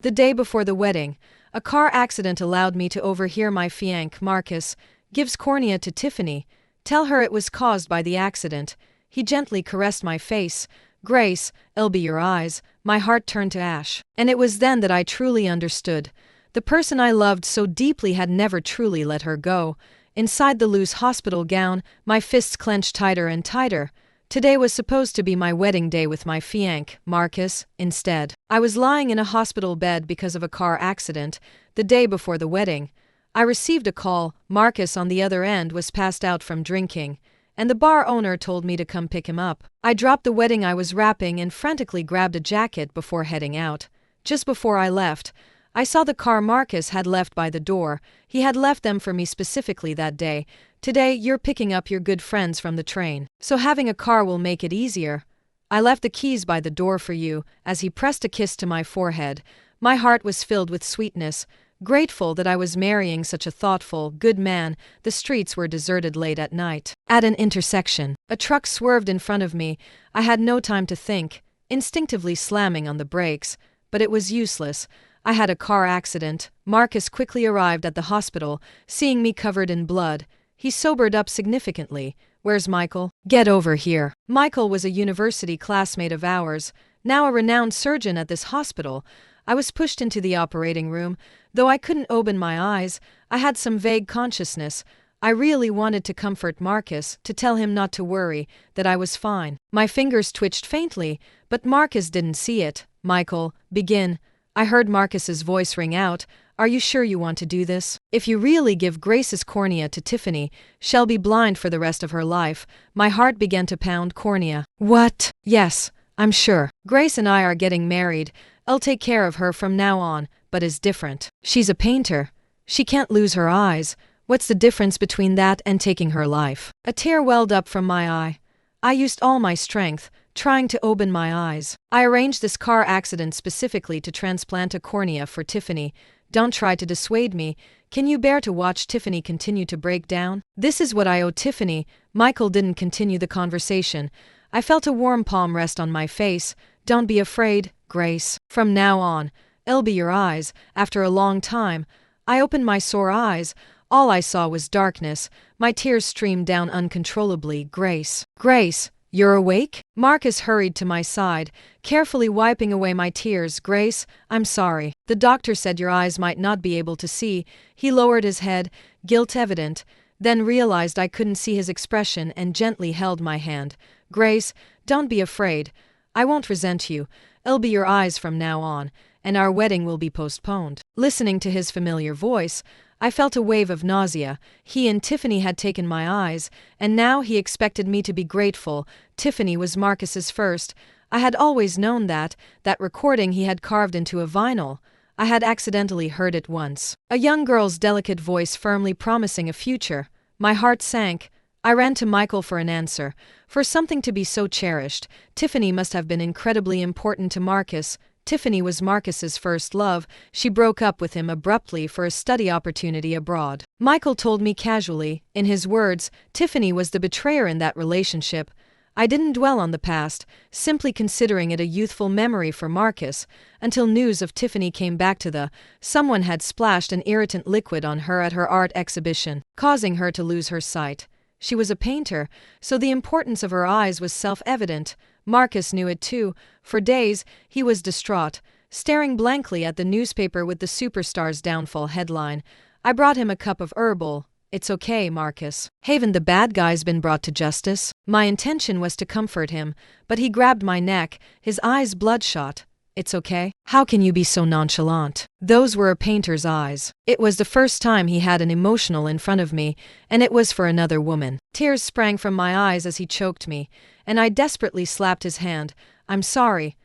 The day before the wedding, a car accident allowed me to overhear my fiancé, Marcus, gives cornea to Tiffany. Tell her it was caused by the accident. He gently caressed my face. Grace, it'll be your eyes. My heart turned to ash. And it was then that I truly understood. The person I loved so deeply had never truly let her go. Inside the loose hospital gown, my fists clenched tighter and tighter. Today was supposed to be my wedding day with my fiancé, Marcus. Instead, I was lying in a hospital bed because of a car accident, the day before the wedding. I received a call. Marcus on the other end was passed out from drinking, and the bar owner told me to come pick him up. I dropped the wedding I was wrapping and frantically grabbed a jacket before heading out. Just before I left, I saw the car Marcus had left by the door. He had left them for me specifically that day. Today, you're picking up your good friends from the train, so having a car will make it easier. I left the keys by the door for you. As he pressed a kiss to my forehead, my heart was filled with sweetness. Grateful that I was marrying such a thoughtful, good man. The streets were deserted late at night. At an intersection, a truck swerved in front of me. I had no time to think, instinctively slamming on the brakes, but it was useless. I had a car accident. Marcus quickly arrived at the hospital, seeing me covered in blood. He sobered up significantly. Where's Michael? Get over here. Michael was a university classmate of ours, now a renowned surgeon at this hospital. I was pushed into the operating room. Though I couldn't open my eyes, I had some vague consciousness. I really wanted to comfort Marcus, to tell him not to worry, that I was fine. My fingers twitched faintly, but Marcus didn't see it. Michael, begin. I heard Marcus's voice ring out. Are you sure you want to do this? If you really give Grace's cornea to Tiffany, she'll be blind for the rest of her life. My heart began to pound. Cornea. What? Yes, I'm sure. Grace and I are getting married. I'll take care of her from now on, but is different. She's a painter. She can't lose her eyes. What's the difference between that and taking her life? A tear welled up from my eye. I used all my strength, trying to open my eyes. I arranged this car accident specifically to transplant a cornea for Tiffany. Don't try to dissuade me. Can you bear to watch Tiffany continue to break down? This is what I owe Tiffany. Michael didn't continue the conversation. I felt a warm palm rest on my face. Don't be afraid, Grace. From now on, it'll be your eyes. After a long time, I opened my sore eyes. All I saw was darkness. My tears streamed down uncontrollably. Grace. Grace, you're awake? Marcus hurried to my side, carefully wiping away my tears. Grace, I'm sorry. The doctor said your eyes might not be able to see. He lowered his head, guilt evident, then realized I couldn't see his expression and gently held my hand. Grace, don't be afraid. I won't resent you. It'll be your eyes from now on, and our wedding will be postponed. Listening to his familiar voice, I felt a wave of nausea. He and Tiffany had taken my eyes, and now he expected me to be grateful. Tiffany was Marcus's first. I had always known that recording he had carved into a vinyl. I had accidentally heard it once. A young girl's delicate voice firmly promising a future. My heart sank. I ran to Michael for an answer. For something to be so cherished, Tiffany must have been incredibly important to Marcus. Tiffany was Marcus's first love. She broke up with him abruptly for a study opportunity abroad. Michael told me casually. In his words, Tiffany was the betrayer in that relationship. I didn't dwell on the past, simply considering it a youthful memory for Marcus, until news of Tiffany came back to someone had splashed an irritant liquid on her at her art exhibition, causing her to lose her sight. She was a painter, so the importance of her eyes was self-evident. Marcus knew it too. For days, he was distraught, staring blankly at the newspaper with the superstar's downfall headline. I brought him a cup of herbal. It's okay, Marcus. Haven't the bad guys been brought to justice? My intention was to comfort him, but he grabbed my neck, his eyes bloodshot. It's okay? How can you be so nonchalant? Those were a painter's eyes. It was the first time he had an emotional in front of me, and it was for another woman. Tears sprang from my eyes as he choked me, and I desperately slapped his hand. I'm sorry,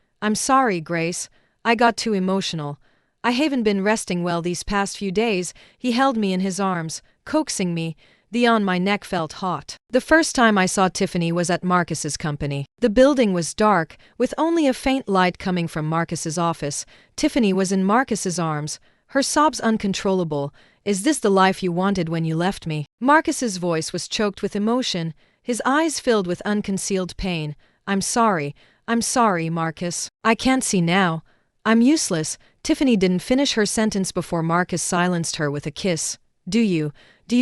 Grace. I got too emotional. I haven't been resting well these past few days. He held me in his arms, coaxing me. The on my neck felt hot. The first time I saw Tiffany was at Marcus's company. The building was dark, with only a faint light coming from Marcus's office. Tiffany was in Marcus's arms, her sobs uncontrollable. Is this the life you wanted when you left me? Marcus's voice was choked with emotion, his eyes filled with unconcealed pain. I'm sorry, Marcus. I can't see now. I'm useless. Tiffany didn't finish her sentence before Marcus silenced her with a kiss. Do you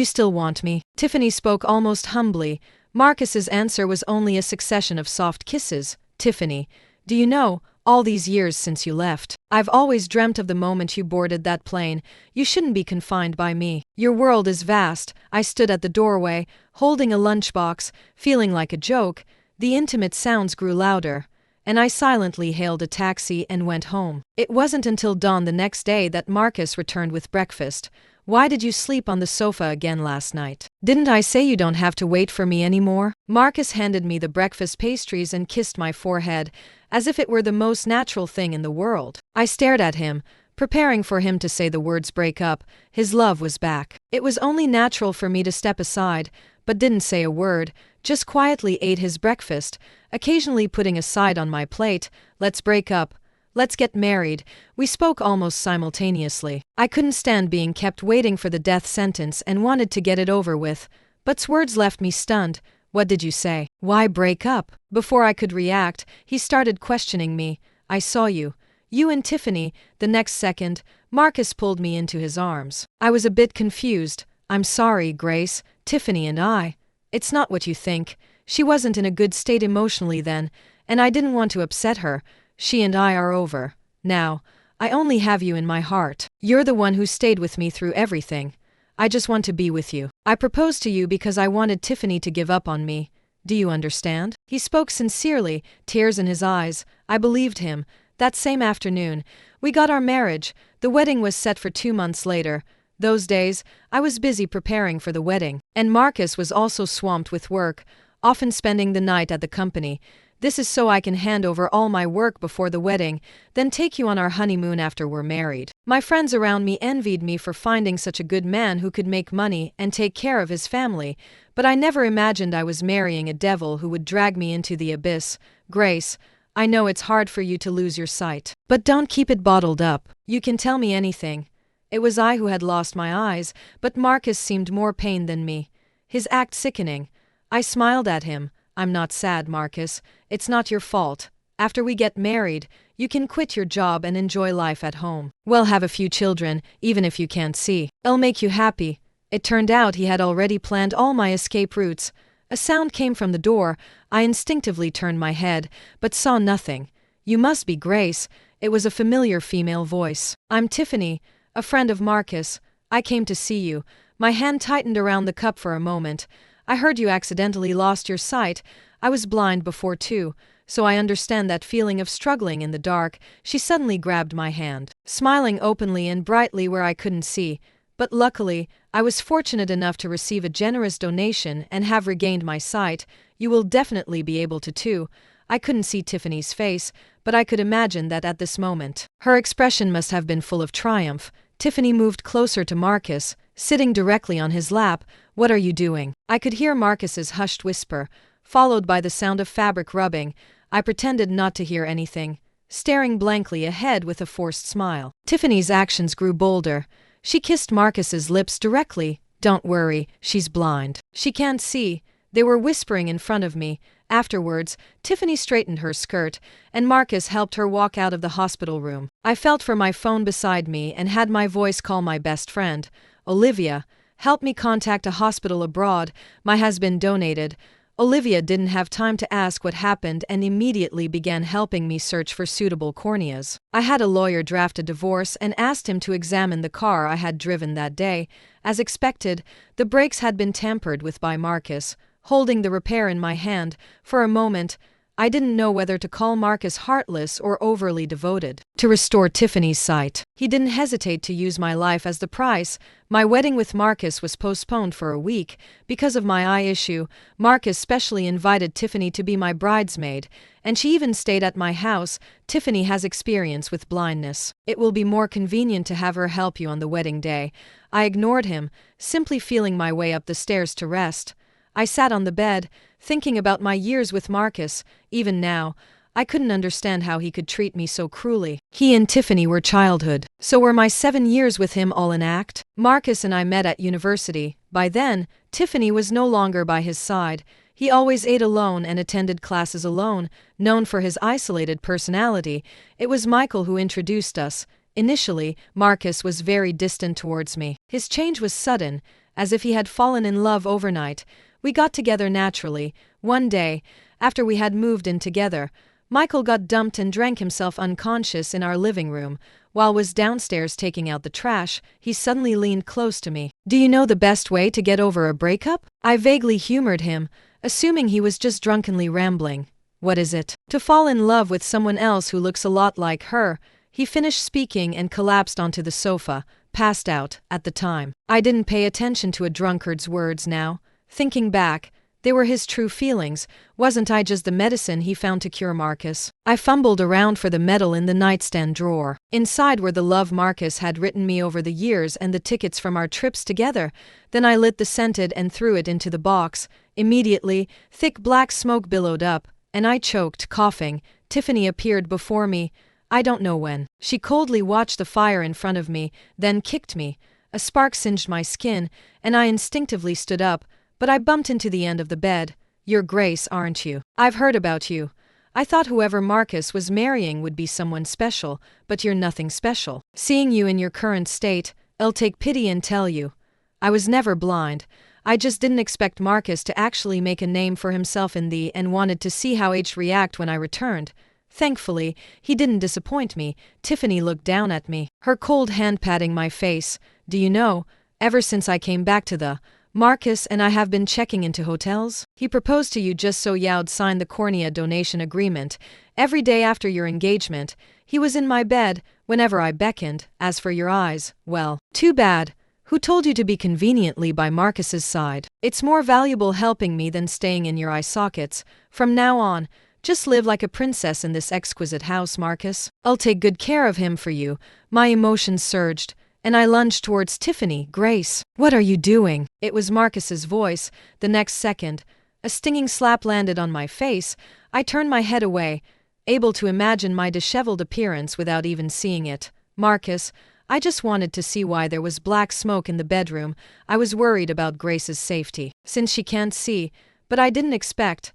still want me? Tiffany spoke almost humbly. Marcus's answer was only a succession of soft kisses. Tiffany, do you know, all these years since you left, I've always dreamt of the moment you boarded that plane. You shouldn't be confined by me. Your world is vast. I stood at the doorway, holding a lunchbox, feeling like a joke. The intimate sounds grew louder, and I silently hailed a taxi and went home. It wasn't until dawn the next day that Marcus returned with breakfast. Why did you sleep on the sofa again last night? Didn't I say you don't have to wait for me anymore? Marcus handed me the breakfast pastries and kissed my forehead, as if it were the most natural thing in the world. I stared at him, preparing for him to say the words break up. His love was back. It was only natural for me to step aside, but didn't say a word, just quietly ate his breakfast, occasionally putting a side on my plate. Let's break up. Let's get married. We spoke almost simultaneously. I couldn't stand being kept waiting for the death sentence and wanted to get it over with, but's words left me stunned. What did you say? Why break up? Before I could react, he started questioning me. I saw you. You and Tiffany. The next second, Marcus pulled me into his arms. I was a bit confused. I'm sorry, Grace. Tiffany and I. It's not what you think. She wasn't in a good state emotionally then, and I didn't want to upset her. She and I are over. Now, I only have you in my heart. You're the one who stayed with me through everything. I just want to be with you. I proposed to you because I wanted Tiffany to give up on me. Do you understand? He spoke sincerely, tears in his eyes. I believed him. That same afternoon, we got our marriage. The wedding was set for 2 months later. Those days, I was busy preparing for the wedding, and Marcus was also swamped with work, often spending the night at the company. This is so I can hand over all my work before the wedding, then take you on our honeymoon after we're married. My friends around me envied me for finding such a good man who could make money and take care of his family, but I never imagined I was marrying a devil who would drag me into the abyss. Grace, I know it's hard for you to lose your sight, but don't keep it bottled up. You can tell me anything. It was I who had lost my eyes, but Marcus seemed more pained than me. His act sickening. I smiled at him. I'm not sad, Marcus. It's not your fault. After we get married, you can quit your job and enjoy life at home. We'll have a few children, even if you can't see. It'll make you happy. It turned out he had already planned all my escape routes. A sound came from the door. I instinctively turned my head, but saw nothing. You must be Grace. It was a familiar female voice. I'm Tiffany, a friend of Marcus. I came to see you. My hand tightened around the cup for a moment. I heard you accidentally lost your sight. I was blind before too, so I understand that feeling of struggling in the dark. She suddenly grabbed my hand, smiling openly and brightly where I couldn't see. But luckily, I was fortunate enough to receive a generous donation and have regained my sight. You will definitely be able to too. I couldn't see Tiffany's face, but I could imagine that at this moment, her expression must have been full of triumph. Tiffany moved closer to Marcus, sitting directly on his lap. What are you doing? I could hear Marcus's hushed whisper, followed by the sound of fabric rubbing. I pretended not to hear anything, staring blankly ahead with a forced smile. Tiffany's actions grew bolder. She kissed Marcus's lips directly. Don't worry, she's blind. She can't see. They were whispering in front of me. Afterwards, Tiffany straightened her skirt, and Marcus helped her walk out of the hospital room. I felt for my phone beside me and had my voice call my best friend. Olivia, help me contact a hospital abroad. My husband donated. Olivia didn't have time to ask what happened and immediately began helping me search for suitable corneas. I had a lawyer draft a divorce and asked him to examine the car I had driven that day. As expected, the brakes had been tampered with by Marcus. Holding the repair in my hand, for a moment, I didn't know whether to call Marcus heartless or overly devoted. To restore Tiffany's sight, he didn't hesitate to use my life as the price. My wedding with Marcus was postponed for a week. Because of my eye issue, Marcus specially invited Tiffany to be my bridesmaid, and she even stayed at my house. Tiffany has experience with blindness. It will be more convenient to have her help you on the wedding day. I ignored him, simply feeling my way up the stairs to rest. I sat on the bed, thinking about my years with Marcus. Even now, I couldn't understand how he could treat me so cruelly. He and Tiffany were childhood. So were my 7 years with him all an act? Marcus and I met at university. By then, Tiffany was no longer by his side. He always ate alone and attended classes alone. Known for his isolated personality, it was Michael who introduced us. Initially, Marcus was very distant towards me. His change was sudden, as if he had fallen in love overnight. We got together naturally. One day, after we had moved in together, Michael got dumped and drank himself unconscious in our living room. While was downstairs taking out the trash, he suddenly leaned close to me. "Do you know the best way to get over a breakup?" I vaguely humored him, assuming he was just drunkenly rambling. "What is it?" "To fall in love with someone else who looks a lot like her." He finished speaking and collapsed onto the sofa, passed out. At the time, I didn't pay attention to a drunkard's words now. Thinking back, they were his true feelings. Wasn't I just the medicine he found to cure Marcus? I fumbled around for the medal in the nightstand drawer. Inside were the love Marcus had written me over the years and the tickets from our trips together. Then I lit the scented and threw it into the box. Immediately, thick black smoke billowed up, and I choked, coughing. Tiffany appeared before me. I don't know when. She coldly watched the fire in front of me, then kicked me. A spark singed my skin, and I instinctively stood up, but I bumped into the end of the bed. "You're Grace, aren't you? I've heard about you. I thought whoever Marcus was marrying would be someone special, but you're nothing special. Seeing you in your current state, I'll take pity and tell you. I was never blind. I just didn't expect Marcus to actually make a name for himself in the and wanted to see how I'd react when I returned. Thankfully, he didn't disappoint me." Tiffany looked down at me, her cold hand patting my face. "Do you know, ever since I came back to the Marcus and I have been checking into hotels. He proposed to you just so Yao'd sign the cornea donation agreement. Every day after your engagement, he was in my bed, whenever I beckoned. As for your eyes, well, too bad. Who told you to be conveniently by Marcus's side? It's more valuable helping me than staying in your eye sockets. From now on, just live like a princess in this exquisite house, Marcus. I'll take good care of him for you." My emotions surged, and I lunged towards Tiffany. "Grace, what are you doing?" It was Marcus's voice. The next second, a stinging slap landed on my face. I turned my head away, able to imagine my disheveled appearance without even seeing it. "Marcus, I just wanted to see why there was black smoke in the bedroom. I was worried about Grace's safety. Since she can't see, but I didn't expect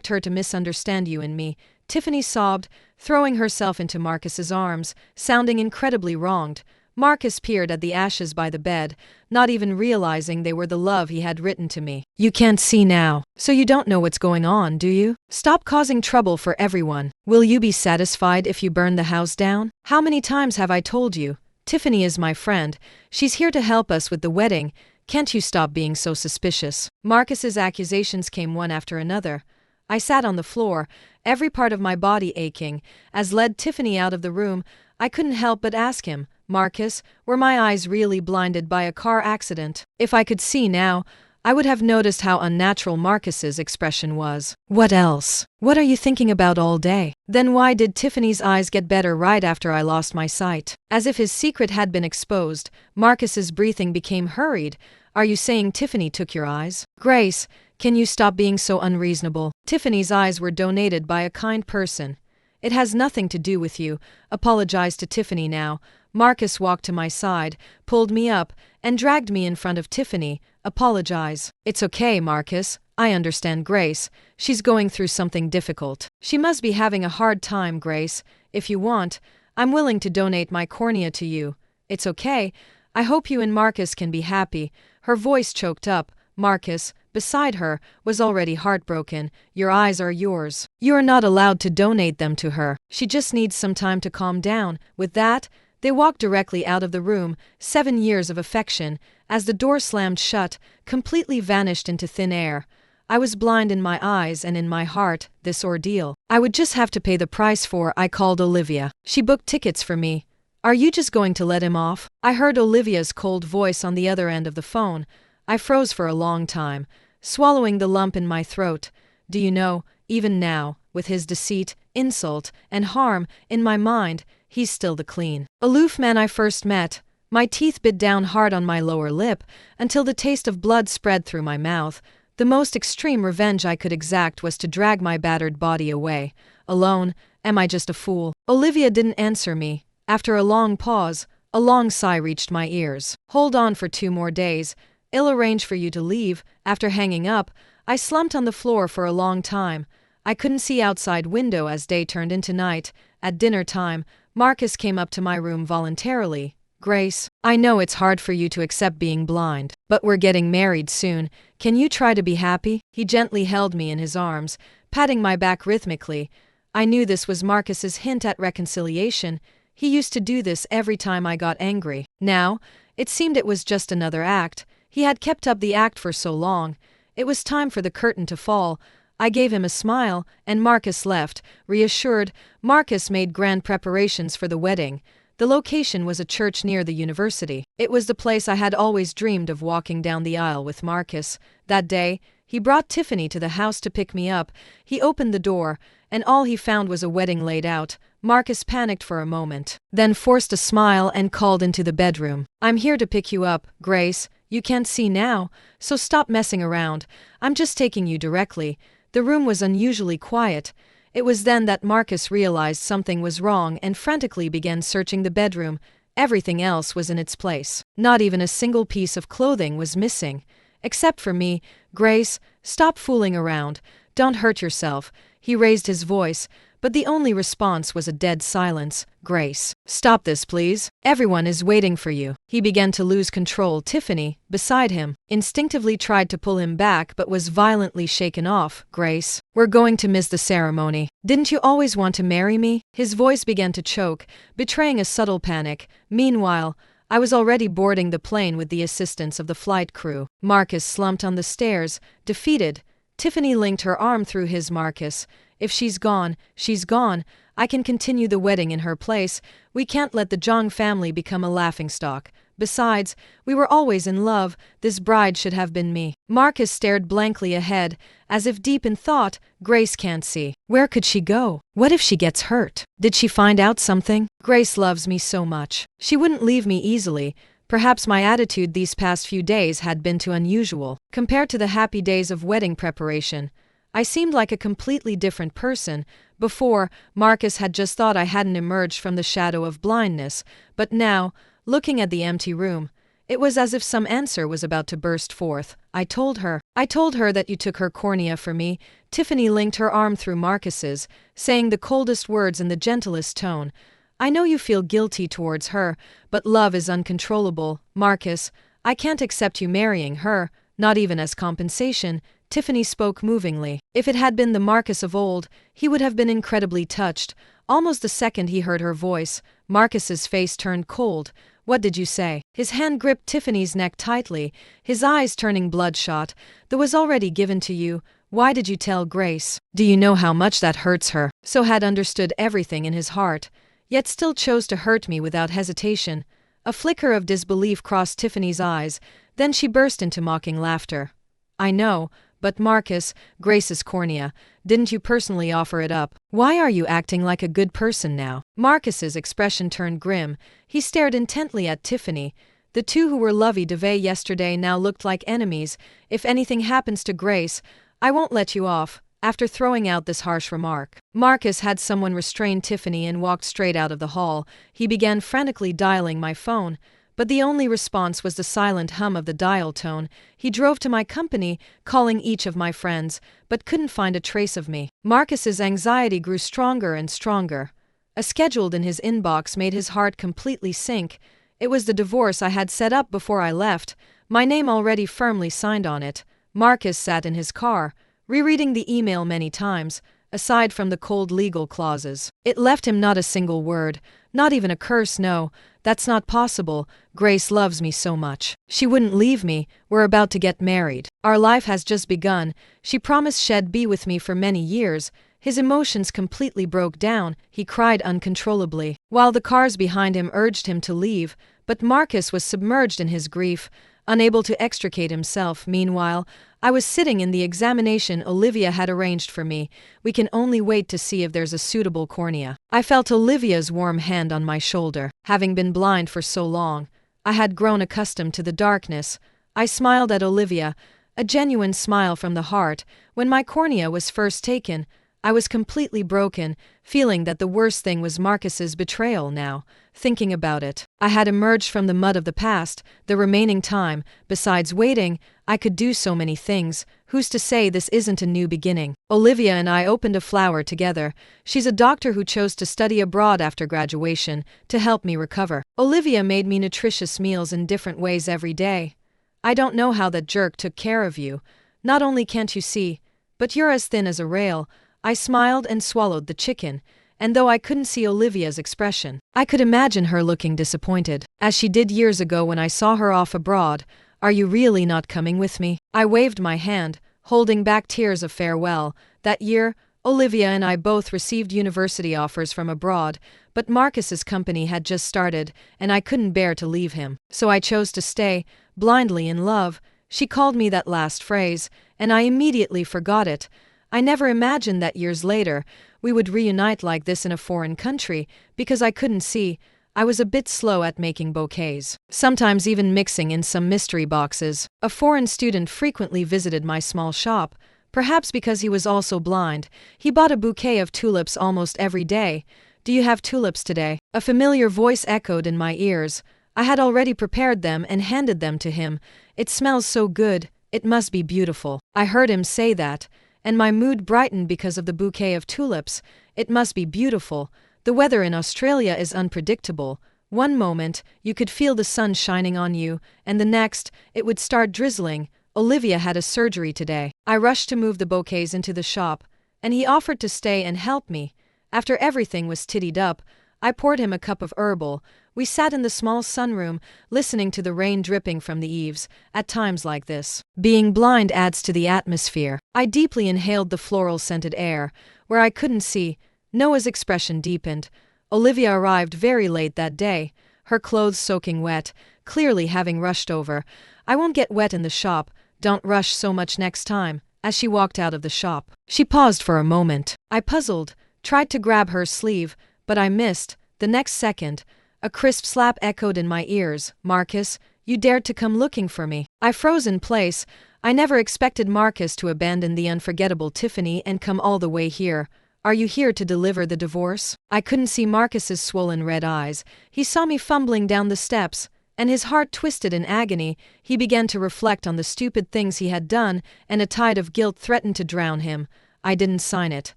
her to misunderstand you and me." Tiffany sobbed, throwing herself into Marcus's arms, sounding incredibly wronged. Marcus peered at the ashes by the bed, not even realizing they were the love he had written to me. "You can't see now, so you don't know what's going on, do you? Stop causing trouble for everyone. Will you be satisfied if you burn the house down? How many times have I told you? Tiffany is my friend. She's here to help us with the wedding. Can't you stop being so suspicious?" Marcus's accusations came one after another. I sat on the floor, every part of my body aching. As led Tiffany out of the room, I couldn't help but ask him, "Marcus, were my eyes really blinded by a car accident?" If I could see now, I would have noticed how unnatural Marcus's expression was. "What else? What are you thinking about all day?" Then why did Tiffany's eyes get better right after I lost my sight? As if his secret had been exposed, Marcus's breathing became hurried. "Are you saying Tiffany took your eyes? Grace, can you stop being so unreasonable? Tiffany's eyes were donated by a kind person. It has nothing to do with you." Apologize to Tiffany now. Marcus walked to my side, pulled me up, and dragged me in front of Tiffany. "Apologize." "It's okay, Marcus. I understand Grace. She's going through something difficult. She must be having a hard time, Grace. If you want, I'm willing to donate my cornea to you. It's okay. I hope you and Marcus can be happy." Her voice choked up. Marcus, beside her, was already heartbroken. "Your eyes are yours. You are not allowed to donate them to her. She just needs some time to calm down." With that, they walked directly out of the room. 7 years of affection, as the door slammed shut, completely vanished into thin air. I was blind in my eyes and in my heart. This ordeal, I would just have to pay the price for. I called Olivia. She booked tickets for me. "Are you just going to let him off?" I heard Olivia's cold voice on the other end of the phone. I froze for a long time, swallowing the lump in my throat. Do you know, even now, with his deceit, insult, and harm in my mind, he's still the clean, aloof man I first met. My teeth bit down hard on my lower lip until the taste of blood spread through my mouth. The most extreme revenge I could exact was to drag my battered body away. Alone, am I just a fool? Olivia didn't answer me. After a long pause, a long sigh reached my ears. "Hold on for 2 more days. I'll arrange for you to leave." After hanging up, I slumped on the floor for a long time. I couldn't see outside window as day turned into night. At dinner time, Marcus came up to my room voluntarily. Grace, I know it's hard for you to accept being blind, but we're getting married soon. Can you try to be happy? He gently held me in his arms, patting my back rhythmically. I knew this was Marcus's hint at reconciliation. He used to do this every time I got angry. Now, it seemed it was just another act. He had kept up the act for so long. It was time for the curtain to fall. I gave him a smile, and Marcus left, reassured. Marcus made grand preparations for the wedding. The location was a church near the university. It was the place I had always dreamed of walking down the aisle with Marcus. That day, he brought Tiffany to the house to pick me up. He opened the door, and all he found was a wedding laid out. Marcus panicked for a moment, then forced a smile and called into the bedroom. I'm here to pick you up, Grace. You can't see now, so stop messing around. I'm just taking you directly. The room was unusually quiet. It was then that Marcus realized something was wrong and frantically began searching the bedroom. Everything else was in its place. Not even a single piece of clothing was missing. Except for me. Grace, stop fooling around. Don't hurt yourself. He raised his voice, but the only response was a dead silence. Grace, stop this, please. Everyone is waiting for you. He began to lose control. Tiffany, beside him, instinctively tried to pull him back but was violently shaken off. Grace, we're going to miss the ceremony. Didn't you always want to marry me? His voice began to choke, betraying a subtle panic. Meanwhile, I was already boarding the plane with the assistance of the flight crew. Marcus slumped on the stairs, defeated. Tiffany linked her arm through his. Marcus, if she's gone, she's gone. I can continue the wedding in her place. We can't let the Jiang family become a laughingstock. Besides, we were always in love. This bride should have been me. Marcus stared blankly ahead, as if deep in thought. Grace can't see. Where could she go? What if she gets hurt? Did she find out something? Grace loves me so much. She wouldn't leave me easily. Perhaps my attitude these past few days had been too unusual. Compared to the happy days of wedding preparation, I seemed like a completely different person. Before, Marcus had just thought I hadn't emerged from the shadow of blindness, but now, looking at the empty room, it was as if some answer was about to burst forth. I told her that you took her cornea for me. Tiffany linked her arm through Marcus's, saying the coldest words in the gentlest tone. I know you feel guilty towards her, but love is uncontrollable. Marcus, I can't accept you marrying her, not even as compensation. Tiffany spoke movingly. If it had been the Marcus of old, he would have been incredibly touched. Almost the second he heard her voice, Marcus's face turned cold. What did you say? His hand gripped Tiffany's neck tightly, his eyes turning bloodshot. That was already given to you. Why did you tell Grace? Do you know how much that hurts her? So had understood everything in his heart, yet still chose to hurt me without hesitation. A flicker of disbelief crossed Tiffany's eyes, then she burst into mocking laughter. I know, but Marcus, Grace's cornea, didn't you personally offer it up? Why are you acting like a good person now? Marcus's expression turned grim. He stared intently at Tiffany. The two who were lovey-dovey yesterday now looked like enemies. If anything happens to Grace, I won't let you off. After throwing out this harsh remark, Marcus had someone restrain Tiffany and walked straight out of the hall. He began frantically dialing my phone, but the only response was the silent hum of the dial tone. He drove to my company, calling each of my friends, but couldn't find a trace of me. Marcus's anxiety grew stronger and stronger. A schedule in his inbox made his heart completely sink. It was the divorce I had set up before I left, my name already firmly signed on it. Marcus sat in his car, rereading the email many times. Aside from the cold legal clauses, it left him not a single word, not even a curse. No, that's not possible. Grace loves me so much. She wouldn't leave me. We're about to get married. Our life has just begun. She promised she'd be with me for many years. His emotions completely broke down. He cried uncontrollably, while the cars behind him urged him to leave, but Marcus was submerged in his grief, unable to extricate himself. Meanwhile, I was sitting in the examination Olivia had arranged for me. We can only wait to see if there's a suitable cornea. I felt Olivia's warm hand on my shoulder. Having been blind for so long, I had grown accustomed to the darkness. I smiled at Olivia, a genuine smile from the heart. When my cornea was first taken, I was completely broken, feeling that the worst thing was Marcus's betrayal now. Thinking about it, I had emerged from the mud of the past. The remaining time, besides waiting, I could do so many things. Who's to say this isn't a new beginning? Olivia and I opened a flower together. She's a doctor who chose to study abroad after graduation to help me recover. Olivia made me nutritious meals in different ways every day. I don't know how that jerk took care of you. Not only can't you see, but you're as thin as a rail. I smiled and swallowed the chicken, and though I couldn't see Olivia's expression, I could imagine her looking disappointed, as she did years ago when I saw her off abroad. Are you really not coming with me? I waved my hand, holding back tears of farewell. That year, Olivia and I both received university offers from abroad, but Marcus's company had just started, and I couldn't bear to leave him. So I chose to stay, blindly in love. She called me that last phrase, and I immediately forgot it. I never imagined that years later, we would reunite like this in a foreign country, because I couldn't see. I was a bit slow at making bouquets, sometimes even mixing in some mystery boxes. A foreign student frequently visited my small shop, perhaps because he was also blind. He bought a bouquet of tulips almost every day. Do you have tulips today? A familiar voice echoed in my ears. I had already prepared them and handed them to him. It smells so good, it must be beautiful. I heard him say that, and my mood brightened because of the bouquet of tulips. It must be beautiful. The weather in Australia is unpredictable. One moment, you could feel the sun shining on you, and the next, it would start drizzling. Olivia had a surgery today. I rushed to move the bouquets into the shop, and he offered to stay and help me. After everything was tidied up, I poured him a cup of herbal. We sat in the small sunroom, listening to the rain dripping from the eaves. At times like this, being blind adds to the atmosphere. I deeply inhaled the floral-scented air. Where I couldn't see, Noah's expression deepened. Olivia arrived very late that day, her clothes soaking wet, clearly having rushed over. I won't get wet in the shop, don't rush so much next time. As she walked out of the shop, she paused for a moment. I puzzled, tried to grab her sleeve, but I missed. The next second, a crisp slap echoed in my ears. Marcus, you dared to come looking for me. I froze in place. I never expected Marcus to abandon the unforgettable Tiffany and come all the way here. Are you here to deliver the divorce? I couldn't see Marcus's swollen red eyes. He saw me fumbling down the steps, and his heart twisted in agony. He began to reflect on the stupid things he had done, and a tide of guilt threatened to drown him. I didn't sign it.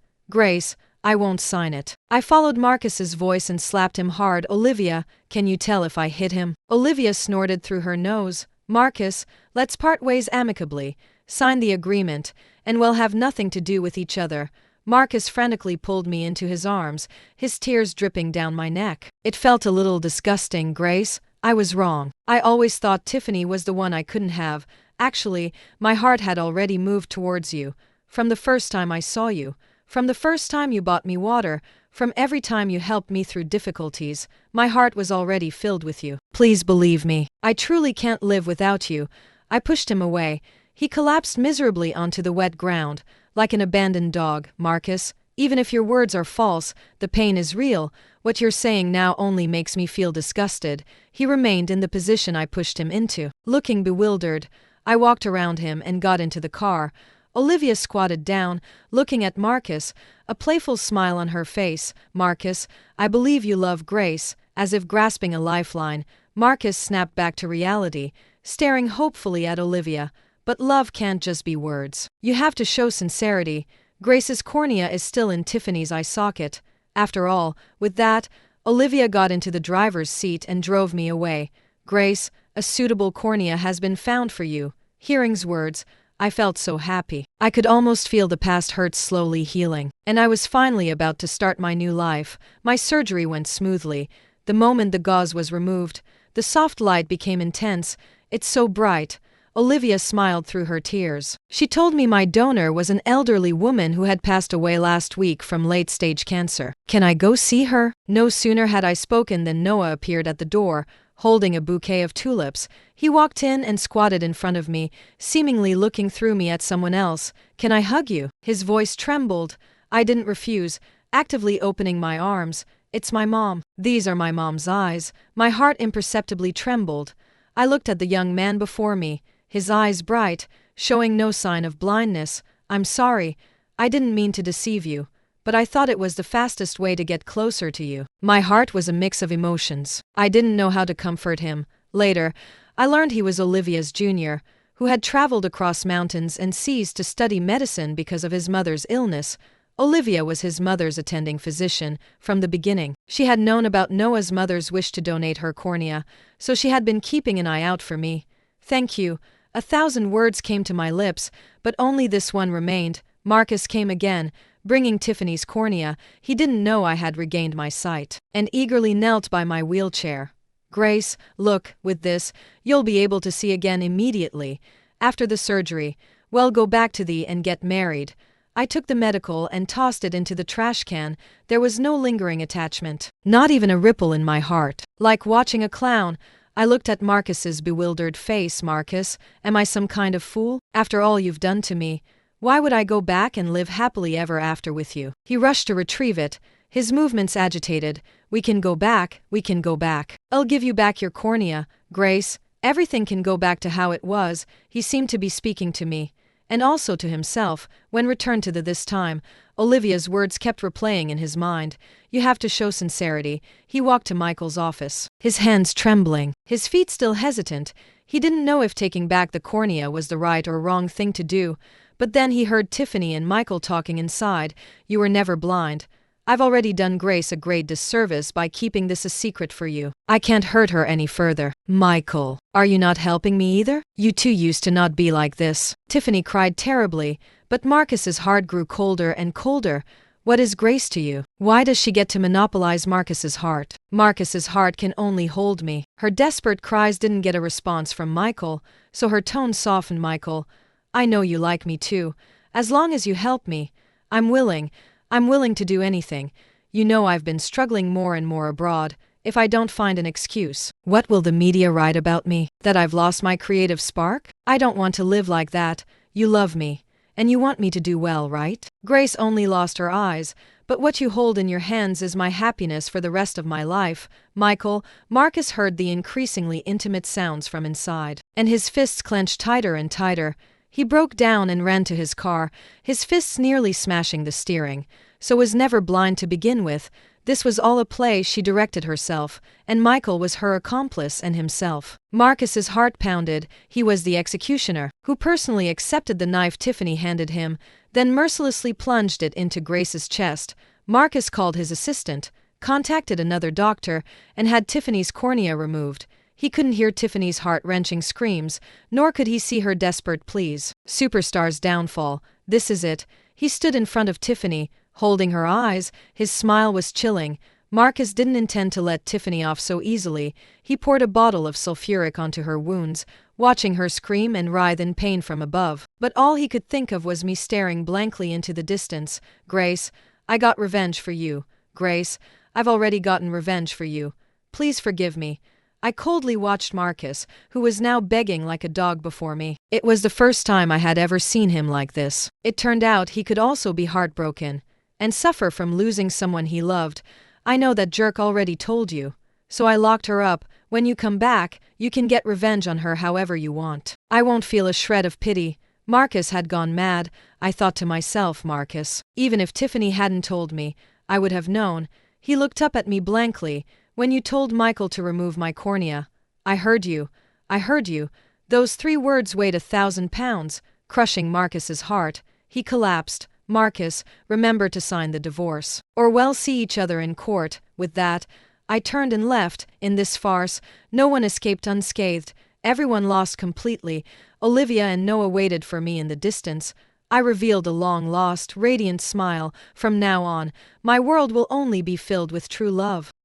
Grace, I won't sign it. I followed Marcus's voice and slapped him hard. Olivia, can you tell if I hit him? Olivia snorted through her nose. Marcus, let's part ways amicably. Sign the agreement, and we'll have nothing to do with each other. Marcus frantically pulled me into his arms, his tears dripping down my neck. It felt a little disgusting. Grace, I was wrong. I always thought Tiffany was the one I couldn't have. Actually, my heart had already moved towards you. From the first time I saw you. From the first time you bought me water. From every time you helped me through difficulties. My heart was already filled with you. Please believe me. I truly can't live without you. I pushed him away. He collapsed miserably onto the wet ground, like an abandoned dog. Marcus, even if your words are false, the pain is real. What you're saying now only makes me feel disgusted. He remained in the position I pushed him into. Looking bewildered, I walked around him and got into the car. Olivia squatted down, looking at Marcus, a playful smile on her face. Marcus, I believe you love Grace. As if grasping a lifeline, Marcus snapped back to reality, staring hopefully at Olivia. But love can't just be words. You have to show sincerity. Grace's cornea is still in Tiffany's eye socket. After all, with that, Olivia got into the driver's seat and drove me away. Grace, a suitable cornea has been found for you. Hearing's words, I felt so happy. I could almost feel the past hurts slowly healing. And I was finally about to start my new life. My surgery went smoothly. The moment the gauze was removed, the soft light became intense. It's so bright. Olivia smiled through her tears. She told me my donor was an elderly woman who had passed away last week from late-stage cancer. Can I go see her? No sooner had I spoken than Noah appeared at the door, holding a bouquet of tulips. He walked in and squatted in front of me, seemingly looking through me at someone else. Can I hug you? His voice trembled. I didn't refuse, actively opening my arms. It's my mom. These are my mom's eyes. My heart imperceptibly trembled. I looked at the young man before me, his eyes bright, showing no sign of blindness. I'm sorry. I didn't mean to deceive you, but I thought it was the fastest way to get closer to you. My heart was a mix of emotions. I didn't know how to comfort him. Later, I learned he was Olivia's junior. who had traveled across mountains and seas to study medicine because of his mother's illness. Olivia was his mother's attending physician from the beginning. She had known about Noah's mother's wish to donate her cornea, so she had been keeping an eye out for me. Thank you. 1,000 words came to my lips, but only this one remained. Marcus came again, bringing Tiffany's cornea. He didn't know I had regained my sight, and eagerly knelt by my wheelchair. Grace, look, with this, you'll be able to see again immediately. After the surgery, well, go back to thee and get married. I took the medical and tossed it into the trash can. There was no lingering attachment, not even a ripple in my heart. Like watching a clown, I looked at Marcus's bewildered face. Marcus, am I some kind of fool? After all you've done to me, why would I go back and live happily ever after with you? He rushed to retrieve it, his movements agitated. We can go back, we can go back. I'll give you back your cornea, Grace. Everything can go back to how it was. He seemed to be speaking to me, and also to himself, when returned to this time. Olivia's words kept replaying in his mind. You have to show sincerity. He walked to Michael's office, his hands trembling, his feet still hesitant. He didn't know if taking back the cornea was the right or wrong thing to do, but then he heard Tiffany and Michael talking inside. You were never blind. I've already done Grace a great disservice by keeping this a secret for you. I can't hurt her any further. Michael, are you not helping me either? You two used to not be like this. Tiffany cried terribly, but Marcus's heart grew colder and colder. What is Grace to you? Why does she get to monopolize Marcus's heart? Marcus's heart can only hold me. Her desperate cries didn't get a response from Michael, so her tone softened. Michael, I know you like me too. As long as you help me, I'm willing to do anything. You know I've been struggling more and more abroad. If I don't find an excuse, what will the media write about me? That I've lost my creative spark? I don't want to live like that. You love me, and you want me to do well, right? Grace only lost her eyes, but what you hold in your hands is my happiness for the rest of my life. Michael, Marcus heard the increasingly intimate sounds from inside, and his fists clenched tighter and tighter. He broke down and ran to his car, his fists nearly smashing the steering. So was never blind to begin with. This was all a play she directed herself, and Michael was her accomplice and himself. Marcus's heart pounded. He was the executioner, who personally accepted the knife Tiffany handed him, then mercilessly plunged it into Grace's chest. Marcus called his assistant, contacted another doctor, and had Tiffany's cornea removed. He couldn't hear Tiffany's heart-wrenching screams, nor could he see her desperate pleas. Superstar's downfall. This is it. He stood in front of Tiffany, holding her eyes. His smile was chilling. Marcus didn't intend to let Tiffany off so easily. He poured a bottle of sulfuric onto her wounds, watching her scream and writhe in pain from above. But all he could think of was me staring blankly into the distance. Grace, I got revenge for you. Grace, I've already gotten revenge for you. Please forgive me. I coldly watched Marcus, who was now begging like a dog before me. It was the first time I had ever seen him like this. It turned out he could also be heartbroken and suffer from losing someone he loved. I know that jerk already told you. So I locked her up. When you come back, you can get revenge on her however you want. I won't feel a shred of pity. Marcus had gone mad. I thought to myself, Marcus, even if Tiffany hadn't told me, I would have known. He looked up at me blankly. When you told Michael to remove my cornea, I heard you. I heard you. Those 3 words weighed 1,000 pounds, crushing Marcus's heart. He collapsed. Marcus, remember to sign the divorce, or we'll see each other in court. With that, I turned and left. In this farce, no one escaped unscathed. Everyone lost completely. Olivia and Noah waited for me in the distance. I revealed a long-lost, radiant smile. From now on, my world will only be filled with true love.